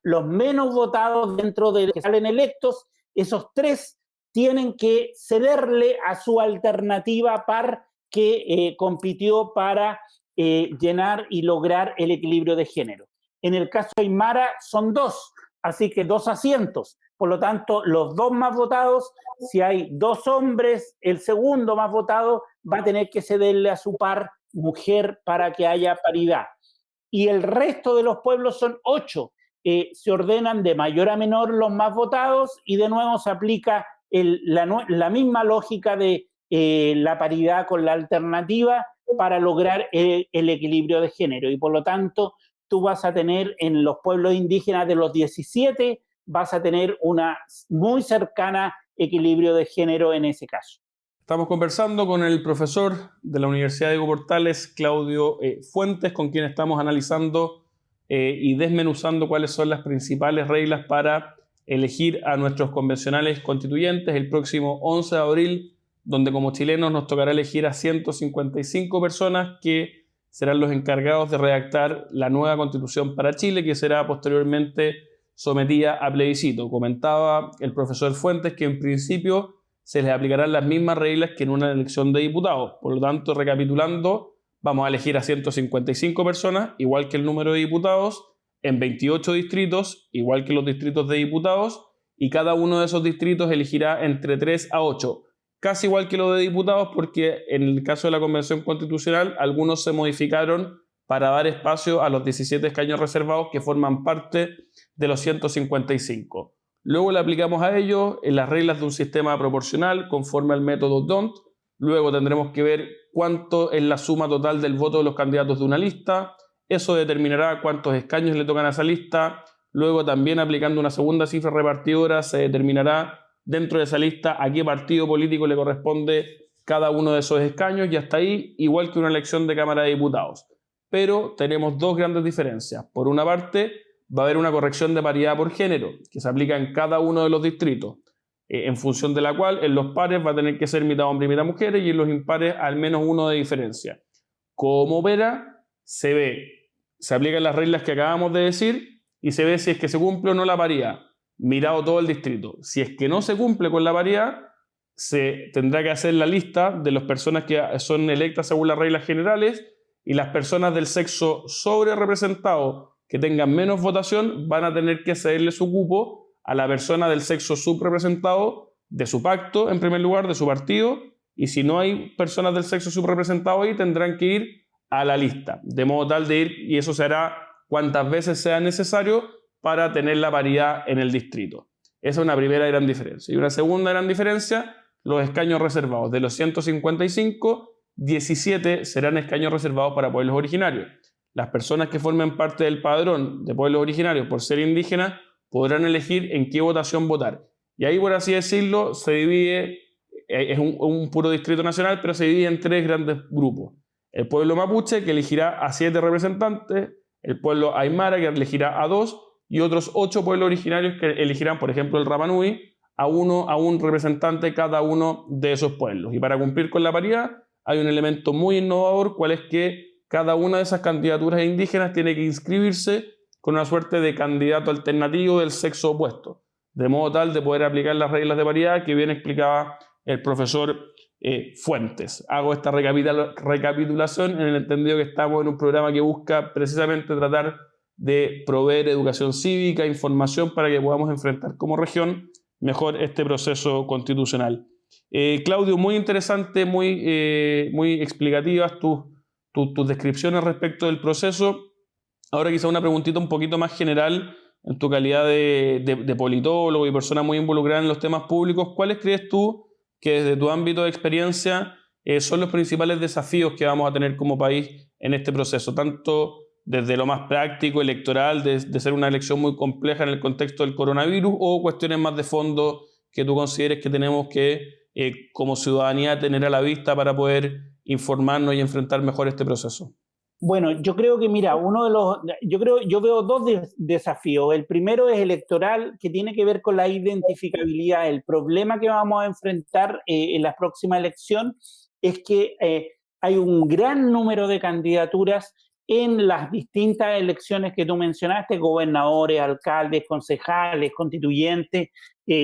los menos votados dentro de los que salen electos, esos 3 tienen que cederle a su alternativa par que compitió para llenar y lograr el equilibrio de género. En el caso de Aymara son 2, así que 2 asientos. Por lo tanto, los 2 más votados, si hay 2 hombres, el segundo más votado va a tener que cederle a su par mujer para que haya paridad. Y el resto de los pueblos son 8. Se ordenan de mayor a menor los más votados y de nuevo se aplica la misma lógica de la paridad con la alternativa para lograr el equilibrio de género. Y por lo tanto, tú vas a tener en los pueblos indígenas de los 17, vas a tener una muy cercana equilibrio de género en ese caso. Estamos conversando con el profesor de la Universidad de Diego Portales, Claudio Fuentes, con quien estamos analizando y desmenuzando cuáles son las principales reglas para elegir a nuestros convencionales constituyentes el próximo 11 de abril, donde como chilenos nos tocará elegir a 155 personas que serán los encargados de redactar la nueva Constitución para Chile, que será posteriormente sometida a plebiscito. Comentaba el profesor Fuentes que en principio se les aplicarán las mismas reglas que en una elección de diputados. Por lo tanto, recapitulando, vamos a elegir a 155 personas, igual que el número de diputados, en 28 distritos, igual que los distritos de diputados, y cada uno de esos distritos elegirá entre 3 a 8. Casi igual que lo de diputados, porque en el caso de la Convención Constitucional, algunos se modificaron para dar espacio a los 17 escaños reservados que forman parte de los 155. Luego le aplicamos a ellos en las reglas de un sistema proporcional conforme al método D'Hondt. Luego tendremos que ver cuánto es la suma total del voto de los candidatos de una lista. Eso determinará cuántos escaños le tocan a esa lista. Luego también aplicando una segunda cifra repartidora se determinará dentro de esa lista a qué partido político le corresponde cada uno de esos escaños y hasta ahí igual que una elección de Cámara de Diputados. Pero tenemos 2 grandes diferencias. Por una parte, va a haber una corrección de paridad por género que se aplica en cada uno de los distritos, en función de la cual en los pares va a tener que ser mitad hombre y mitad mujeres y en los impares al menos 1 de diferencia. ¿Cómo opera? Se aplican las reglas que acabamos de decir y se ve si es que se cumple o no la paridad, mirado todo el distrito. Si es que no se cumple con la paridad, se tendrá que hacer la lista de las personas que son electas según las reglas generales, y las personas del sexo sobre representado que tengan menos votación van a tener que cederle su cupo a la persona del sexo subrepresentado de su pacto, en primer lugar, de su partido, y si no hay personas del sexo subrepresentado ahí, tendrán que ir a la lista, de modo tal de ir, y eso se hará cuantas veces sea necesario para tener la paridad en el distrito. Esa es una primera gran diferencia. Y una segunda gran diferencia, los escaños reservados. De los 155, 17 serán escaños reservados para pueblos originarios. Las personas que formen parte del padrón de pueblos originarios por ser indígenas podrán elegir en qué votación votar. Y ahí, por así decirlo, se divide, es un puro distrito nacional, pero se divide en 3 grandes grupos. El pueblo mapuche, que elegirá a 7 representantes, el pueblo aymara, que elegirá a 2, y otros 8 pueblos originarios que elegirán, por ejemplo, el Rapa Nui, a un representante cada uno de esos pueblos. Y para cumplir con la paridad, hay un elemento muy innovador, cual es que cada una de esas candidaturas indígenas tiene que inscribirse con una suerte de candidato alternativo del sexo opuesto, de modo tal de poder aplicar las reglas de paridad que bien explicaba el profesor Fuentes. Hago esta recapitulación en el entendido que estamos en un programa que busca precisamente tratar de proveer educación cívica, información para que podamos enfrentar como región mejor este proceso constitucional. Claudio, muy interesante, muy explicativas tus descripciones respecto del proceso. Ahora quizá una preguntita un poquito más general en tu calidad de politólogo y persona muy involucrada en los temas públicos. ¿Cuáles crees tú que desde tu ámbito de experiencia son los principales desafíos que vamos a tener como país en este proceso? Tanto desde lo más práctico, electoral, de ser una elección muy compleja en el contexto del coronavirus, o cuestiones más de fondo que tú consideres que tenemos que, como ciudadanía, tener a la vista para poder informarnos y enfrentar mejor este proceso. Bueno, yo creo que, mira, yo veo 2 desafíos. El primero es electoral, que tiene que ver con la identificabilidad. El problema que vamos a enfrentar en la próxima elección es que hay un gran número de candidaturas en las distintas elecciones que tú mencionaste, gobernadores, alcaldes, concejales, constituyentes.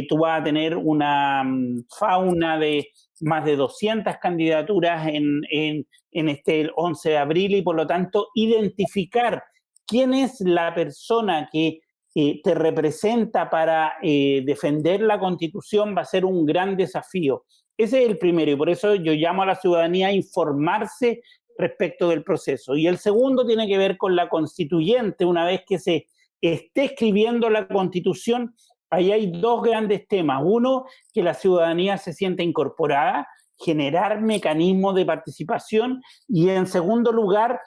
Tú vas a tener una fauna de más de 200 candidaturas en este 11 de abril, y por lo tanto identificar quién es la persona que te representa para defender la Constitución va a ser un gran desafío. Ese es el primero, y por eso yo llamo a la ciudadanía a informarse respecto del proceso. Y el segundo tiene que ver con la constituyente. Una vez que se esté escribiendo la Constitución, ahí hay 2 grandes temas. Uno, que la ciudadanía se sienta incorporada, generar mecanismos de participación, y en segundo lugar,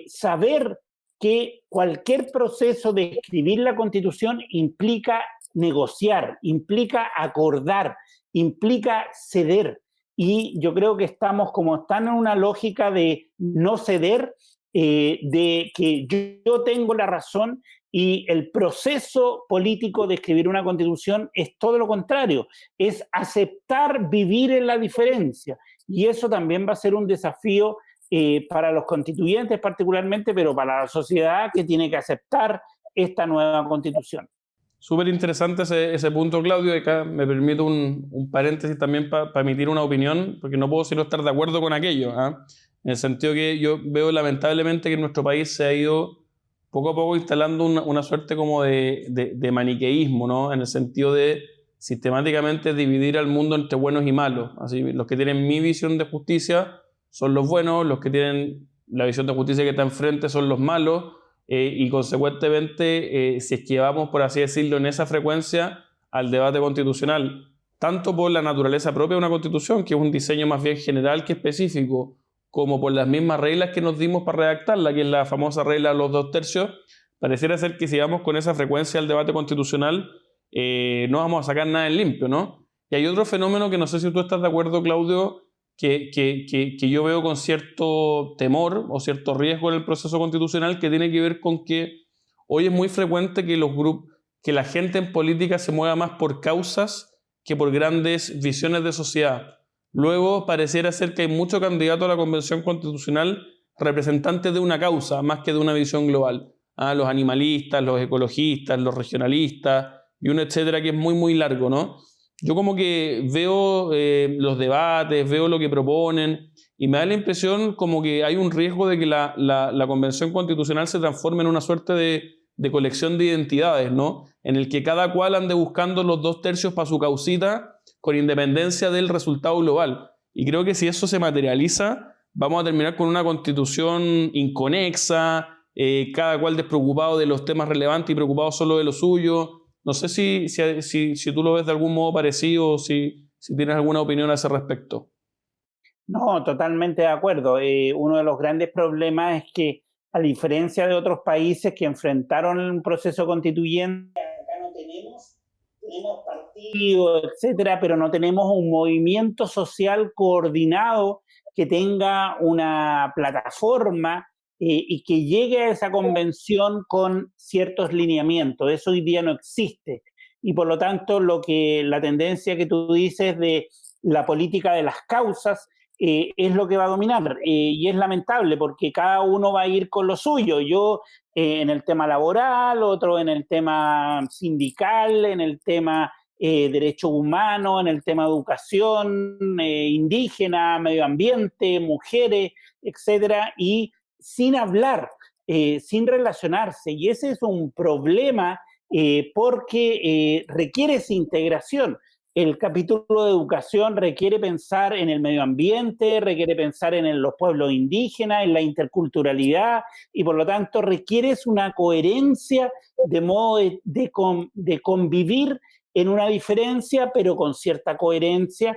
saber que cualquier proceso de escribir la Constitución implica negociar, implica acordar, implica ceder. Y yo creo que estamos como están en una lógica de no ceder, de que yo tengo la razón, y el proceso político de escribir una Constitución es todo lo contrario, es aceptar vivir en la diferencia. Y eso también va a ser un desafío para los constituyentes particularmente, pero para la sociedad, que tiene que aceptar esta nueva Constitución. Súper interesante ese punto, Claudio. Acá me permito un paréntesis también para emitir una opinión, porque no puedo sino estar de acuerdo con aquello, ¿eh? En el sentido que yo veo lamentablemente que en nuestro país se ha ido poco a poco instalando una suerte como de maniqueísmo, ¿no? En el sentido de sistemáticamente dividir al mundo entre buenos y malos. Así, los que tienen mi visión de justicia son los buenos, los que tienen la visión de justicia que está enfrente son los malos. Y consecuentemente, si es que vamos, por así decirlo, en esa frecuencia al debate constitucional, tanto por la naturaleza propia de una constitución, que es un diseño más bien general que específico, como por las mismas reglas que nos dimos para redactarla, que es la famosa regla de los 2/3, pareciera ser que si vamos con esa frecuencia al debate constitucional, no vamos a sacar nada en limpio, ¿no? Y hay otro fenómeno que no sé si tú estás de acuerdo, Claudio, que yo veo con cierto temor o cierto riesgo en el proceso constitucional, que tiene que ver con que hoy es muy frecuente que la gente en política se mueva más por causas que por grandes visiones de sociedad. Luego pareciera ser que hay muchos candidatos a la Convención Constitucional representantes de una causa más que de una visión global. Los animalistas, los ecologistas, los regionalistas y un etcétera que es muy, muy largo, ¿no? yo como que veo los debates, veo lo que proponen y me da la impresión como que hay un riesgo de que la Convención Constitucional se transforme en una suerte de colección de identidades, ¿no? En el que cada cual ande buscando los 2/3 para su causita con independencia del resultado global. Y creo que si eso se materializa, vamos a terminar con una constitución inconexa, cada cual despreocupado de los temas relevantes y preocupado solo de lo suyo. No sé si tú lo ves de algún modo parecido o si tienes alguna opinión a ese respecto. No, totalmente de acuerdo. Uno de los grandes problemas es que, a diferencia de otros países que enfrentaron un proceso constituyente, acá no tenemos partidos, etcétera, pero no tenemos un movimiento social coordinado que tenga una plataforma y que llegue a esa convención con ciertos lineamientos. Eso hoy día no existe. Y por lo tanto, la tendencia que tú dices de la política de las causas es lo que va a dominar. Y es lamentable porque cada uno va a ir con lo suyo. Yo en el tema laboral, otro en el tema sindical, en el tema derechos humanos, en el tema educación, indígena, medio ambiente, mujeres, etcétera, y sin hablar, sin relacionarse. Y ese es un problema porque requiere esa integración. El capítulo de educación requiere pensar en el medio ambiente, requiere pensar en los pueblos indígenas, en la interculturalidad, y por lo tanto requiere una coherencia de modo de convivir en una diferencia, pero con cierta coherencia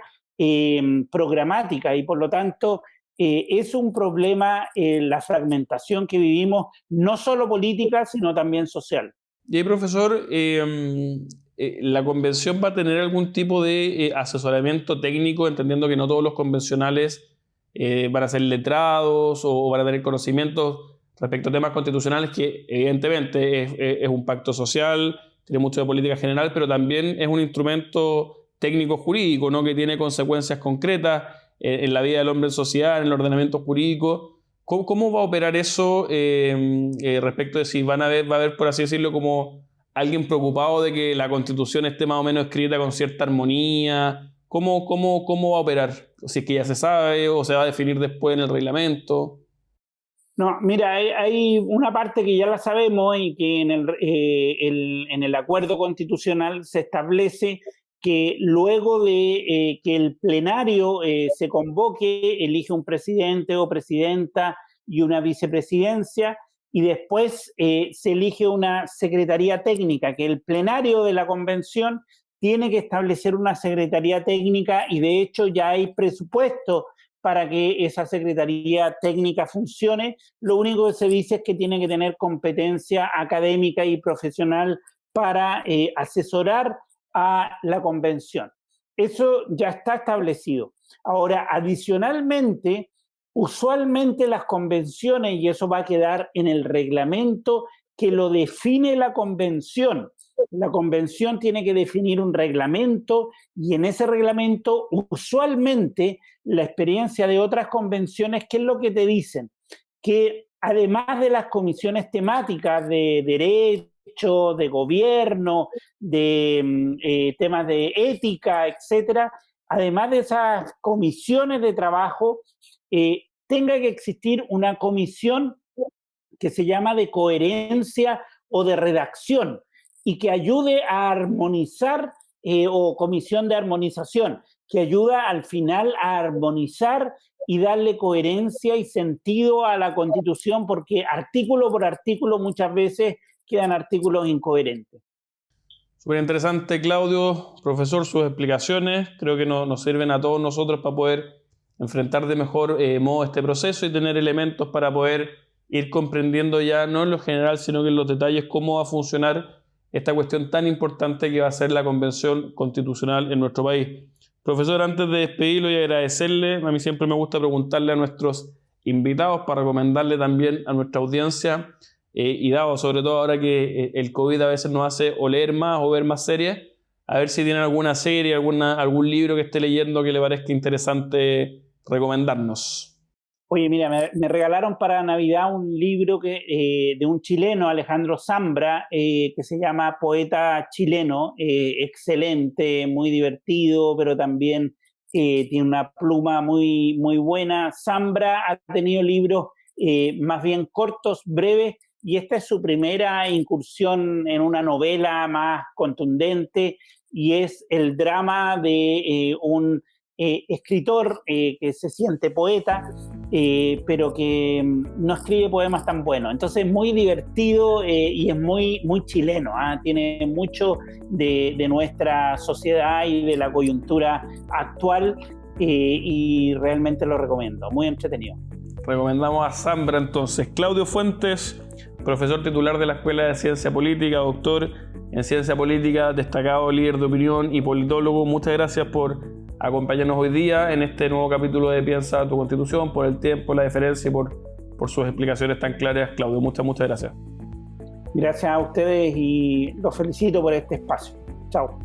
programática, y por lo tanto es un problema la fragmentación que vivimos, no solo política, sino también social. Y ahí, profesor, ¿la convención va a tener algún tipo de asesoramiento técnico, entendiendo que no todos los convencionales van a ser letrados o van a tener conocimientos respecto a temas constitucionales que evidentemente es un pacto social, tiene mucho de política general, pero también es un instrumento técnico jurídico, ¿no? Que tiene consecuencias concretas en la vida del hombre en sociedad, en el ordenamiento jurídico? ¿Cómo va a operar eso respecto de si va a haber, por así decirlo, como alguien preocupado de que la Constitución esté más o menos escrita con cierta armonía? ¿Cómo va a operar? Si es que ya se sabe o se va a definir después en el reglamento. No, mira, hay una parte que ya la sabemos y que en el acuerdo constitucional se establece que luego de que el plenario se convoque, elige un presidente o presidenta y una vicepresidencia, y después se elige una secretaría técnica, que el plenario de la convención tiene que establecer una secretaría técnica, y de hecho ya hay presupuesto para que esa secretaría técnica funcione. Lo único que se dice es que tiene que tener competencia académica y profesional para asesorar a la convención. Eso ya está establecido. Ahora, adicionalmente, usualmente las convenciones, y eso va a quedar en el reglamento que lo define la convención tiene que definir un reglamento, y en ese reglamento usualmente la experiencia de otras convenciones, ¿qué es lo que te dicen? Que además de las comisiones temáticas de derecho, de gobierno, de temas de ética, etcétera, además de esas comisiones de trabajo, tenga que existir una comisión que se llama de coherencia o de redacción, y que ayude a armonizar, o comisión de armonización, que ayuda al final a armonizar y darle coherencia y sentido a la Constitución, porque artículo por artículo muchas veces quedan artículos incoherentes. Súper interesante, Claudio, profesor, sus explicaciones. Creo que nos sirven a todos nosotros para poder enfrentar de mejor modo este proceso y tener elementos para poder ir comprendiendo ya, no en lo general, sino que en los detalles, cómo va a funcionar esta cuestión tan importante que va a ser la Convención Constitucional en nuestro país. Profesor, antes de despedirlo y agradecerle, a mí siempre me gusta preguntarle a nuestros invitados para recomendarle también a nuestra audiencia, y dado sobre todo ahora que el COVID a veces nos hace o leer más o ver más series, a ver si tienen alguna serie, algún libro que esté leyendo que le parezca interesante recomendarnos. Oye, mira, me regalaron para Navidad un libro de un chileno, Alejandro Zambra, que se llama Poeta Chileno, excelente, muy divertido, pero también tiene una pluma muy, muy buena. Zambra ha tenido libros más bien cortos, breves, y esta es su primera incursión en una novela más contundente, y es el drama de un escritor que se siente poeta, pero que no escribe poemas tan buenos. Entonces es muy divertido y es muy, muy chileno, ¿eh? Tiene mucho de nuestra sociedad y de la coyuntura actual, y realmente lo recomiendo, muy entretenido. Recomendamos a Zambra entonces. Claudio Fuentes, profesor titular de la Escuela de Ciencia Política, doctor en Ciencia Política, destacado líder de opinión y politólogo. Muchas gracias por acompañarnos hoy día en este nuevo capítulo de Piensa tu Constitución, por el tiempo, la deferencia y por sus explicaciones tan claras, Claudio. Muchas gracias. Gracias a ustedes y los felicito por este espacio. Chao.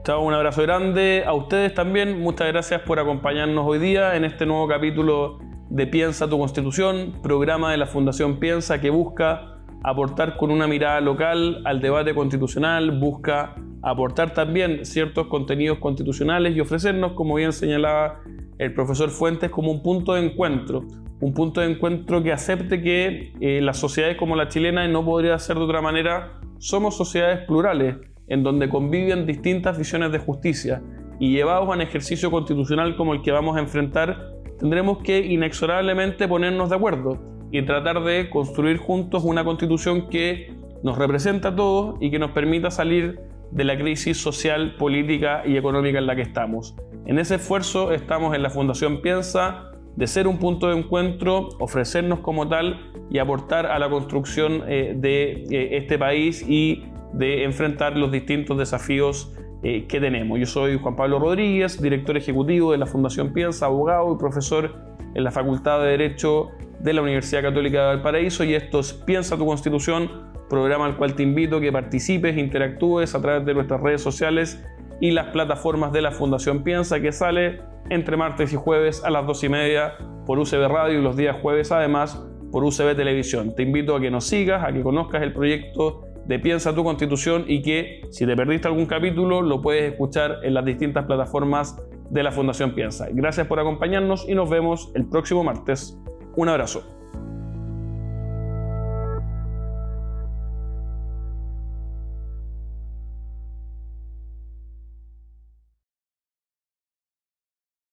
Chao, un abrazo grande. A ustedes también, muchas gracias por acompañarnos hoy día en este nuevo capítulo de Piensa tu Constitución, programa de la Fundación Piensa que busca aportar con una mirada local al debate constitucional, busca aportar también ciertos contenidos constitucionales y ofrecernos, como bien señalaba el profesor Fuentes, como un punto de encuentro que acepte que las sociedades como la chilena, y no podría ser de otra manera, somos sociedades plurales, en donde conviven distintas visiones de justicia, y llevados a un ejercicio constitucional como el que vamos a enfrentar, tendremos que inexorablemente ponernos de acuerdo y tratar de construir juntos una constitución que nos represente a todos y que nos permita salir de la crisis social, política y económica en la que estamos. En ese esfuerzo estamos en la Fundación Piensa, de ser un punto de encuentro, ofrecernos como tal y aportar a la construcción de este país y de enfrentar los distintos desafíos que tenemos. Yo soy Juan Pablo Rodríguez, director ejecutivo de la Fundación Piensa, abogado y profesor en la Facultad de Derecho de la Universidad Católica de Valparaíso, y esto es Piensa tu Constitución, programa al cual te invito a que participes, interactúes a través de nuestras redes sociales y las plataformas de la Fundación Piensa, que sale entre martes y jueves a las 2:30 por UCB Radio y los días jueves además por UCB Televisión. Te invito a que nos sigas, a que conozcas el proyecto de Piensa tu Constitución y que si te perdiste algún capítulo lo puedes escuchar en las distintas plataformas de la Fundación Piensa. Gracias por acompañarnos y nos vemos el próximo martes. Un abrazo.